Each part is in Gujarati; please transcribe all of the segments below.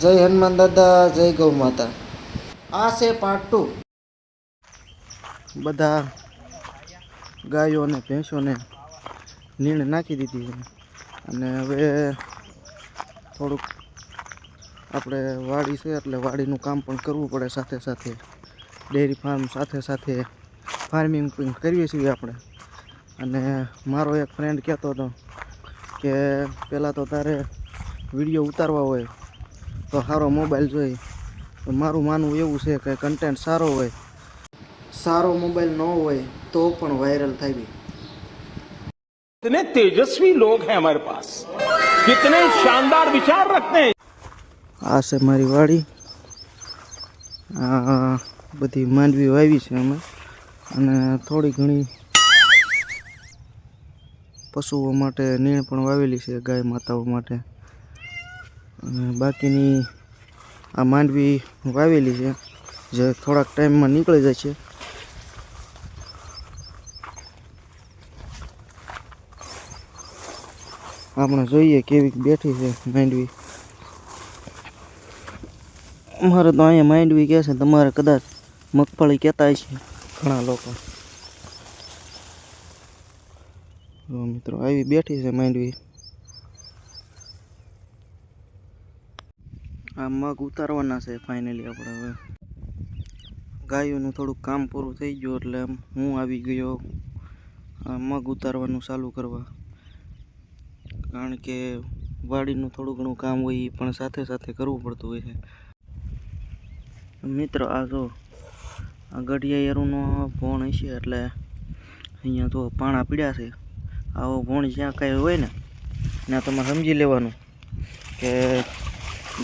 જય હનુમાન દાદા, જય ગૌ માતા. આ છે પાર્ટ 2. બધા ગાયો અને ભેંસોને નીણ નાખી દીધી છે અને હવે થોડુંક આપણે વાડી છે એટલે વાડીનું કામ પણ કરવું પડે, સાથે સાથે ડેરી ફાર્મ સાથે સાથે ફાર્મિંગ પણ કરીએ છીએ આપણે. અને મારો એક ફ્રેન્ડ કહેતો હતો કે પહેલાં તો તારે વિડીયો ઉતારવા હોય તો સારો મોબાઈલ જોઈએ. તો મારું માનવું એવું છે કે કન્ટેન્ટ સારો હોય, સારો મોબાઈલ ન હોય તો પણ વાયરલ થાય. कितने तेजस्वी लोग हैं हमारे पास, कितने शानदार विचार रखते हैं. આ છે મારી વાડી. આ બધી માંડવી વાવી છે અમે, અને થોડી ઘણી પશુઓ માટે નીણ પણ વાવેલી છે, ગાય માતાઓ માટે. અને બાકીની આ માંડવી વાવેલી છે જે થોડાક ટાઈમમાં નીકળી જાય છે. આપણે જોઈએ કેવી બેઠી છે માંડવી. અમારે તો અહીંયા માંડવી કહે છે, તમારે કદાચ મગફળી કહેતા હશે ઘણા લોકો. મિત્રો આવી બેઠી છે માંડવી. આ મગ ઉતારવાના છે ફાઇનલી આપણે. હવે ગાયોનું થોડુંક કામ પૂરું થઈ ગયું એટલે હું આવી ગયો આ મગ ઉતારવાનું ચાલુ કરવા. કારણ કે વાડીનું થોડું ઘણું કામ હોય એ પણ સાથે સાથે કરવું પડતું હોય છે. મિત્રો આ જો આ ગઢિયા એરુંનો ભોણ હશે એટલે અહીંયા તો પાણા પીડ્યા છે. આવો ભોણ જ્યાં કાંઈ હોય ને ત્યાં તમારે સમજી લેવાનું કે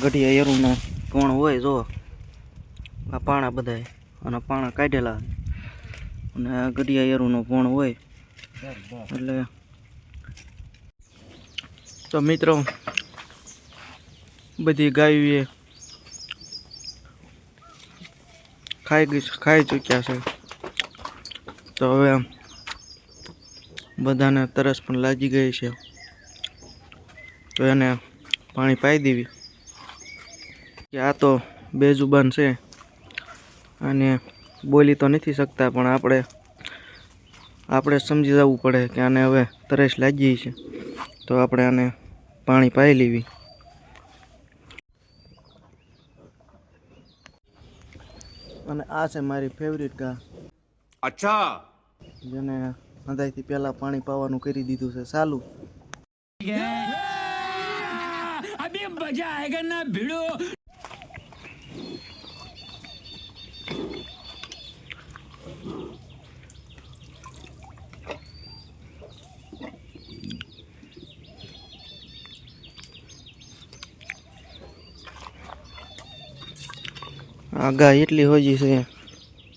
ગઢિયા એરુંનો ભોણ હોય. જો આ પાણા બધાય અને પાણા કાઢેલા અને આ ગઢિયા એરુંનો ભોણ હોય એટલે. તો મિત્રો બધી ગાયોએ ખાઈ ચૂક્યા છે. તો હવે બધાને તરસ પણ લાગી ગઈ છે, તો એને પાણી પાઈ દેવી. કે આ તો બેજુબાન છે અને બોલી તો નથી શકતા, પણ આપણે સમજી જવું પડે કે આને હવે તરસ લાગી છે, તો આપણે આને પાણી પાઈ લેવી. અને આ છે મારી ફેવરિટ ગા. अच्छा, જેને હંધાઈથી પહેલા પાણી પાવાનું કરી દીધું છે ચાલુ. अभी मजा आएगा ना भिड़ो. આ ગા એટલી હોજી છે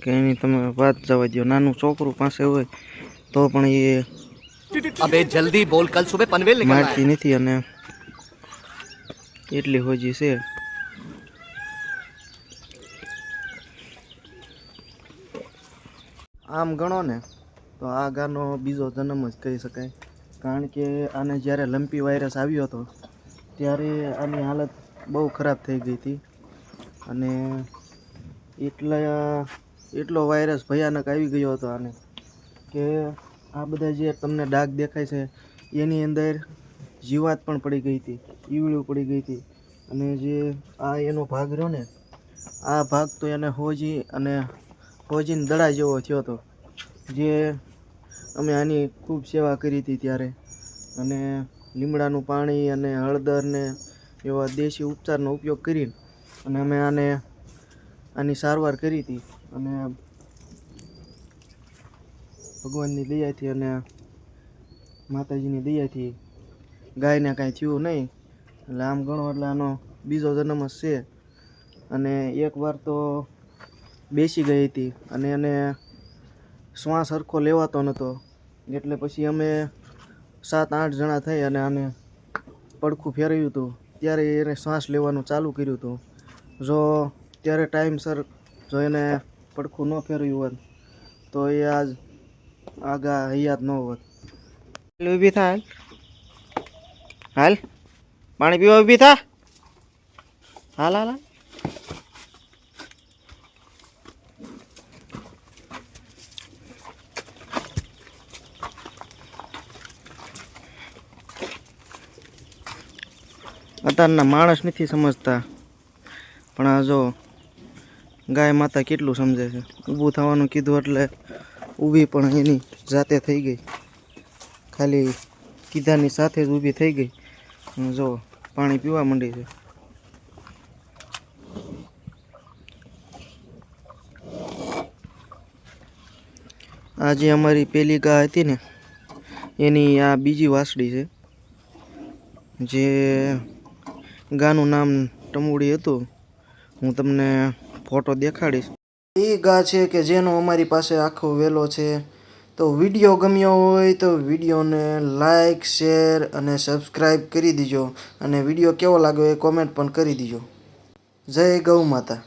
કે એની તમે વાત જવા દો. નાનું છોકરું પાસે હોય તો પણ એ अबे जल्दी बोल, कल सुबह पनवेल निकलना है. મારતી નથી અને એટલી હોજી છે. આમ ગણો ને તો આ ગાનો બીજો જન્મ જ કહી શકાય. કારણ કે આને જ્યારે લંપી વાયરસ આવ્યો હતો ત્યારે આની હાલત બહુ ખરાબ થઈ ગઈ હતી. અને એટલો વાયરસ ભયાનક આવી ગયો હતો આને કે આ બધા જે તમને ડાઘ દેખાય છે એની અંદર જીવાત પણ પડી ગઈ હતી, ઈવળું પડી ગઈ હતી. અને જે આ એનો ભાગ રહ્યો ને, આ ભાગ તો એને હોજીને દડા જેવો થયો હતો. જે અમે આની ખૂબ સેવા કરી હતી ત્યારે, અને લીમડાનું પાણી અને હળદર ને એવા દેશી ઉપચારનો ઉપયોગ કરીને અને અમે આની સારવાર કરી હતી. અને ભગવાનની દયાથી અને માતાજીની દયાથી ગાયને કાંઈ થયું નહીં. એટલે આમ ગણો એટલે આનો બીજો જન્મ જ છે. અને એકવાર તો બેસી ગઈ હતી અને એને શ્વાસ સરખો લેવાતો નહોતો. એટલે પછી અમે 7-8 જણા થઈ અને આને પડખું ફેરવ્યું હતું. ત્યારે એને શ્વાસ લેવાનું ચાલુ કર્યું હતું. જો ત્યારે ટાઈમસર જો એને પડખું ન ફેરવ્યું હોત તો એ આજ આગા હયાત ન હોત. ઊભી થાય, હાલ પાણી પીવા ઊભી થા. હાલ હાલ હાલ. અત્યારના માણસ નથી સમજતા, પણ આ જો ગાય માતા કેટલું સમજે છે. ઊભું થવાનું કીધું એટલે ઊભી પણ એની જાતે થઈ ગઈ, ખાલી કીધાની સાથે જ ઊભી થઈ ગઈ. અને જો પાણી પીવા માંડી છે. આ જે અમારી પેલી ગાય હતી ને એની આ બીજી વાસળી છે. જે ગાનું નામ ટમુડી હતું, હું તમને ફોટો દેખાડીશ. એ ગા છે કે જેનો અમારી પાસે આખો વેલો છે. તો વિડીયો ગમ્યો હોય તો વિડીયોને લાઈક, શેર અને સબસ્ક્રાઈબ કરી દીજો. અને વિડીયો કેવો લાગ્યો એ કોમેન્ટ પણ કરી દીજો. જય ગૌ માતા.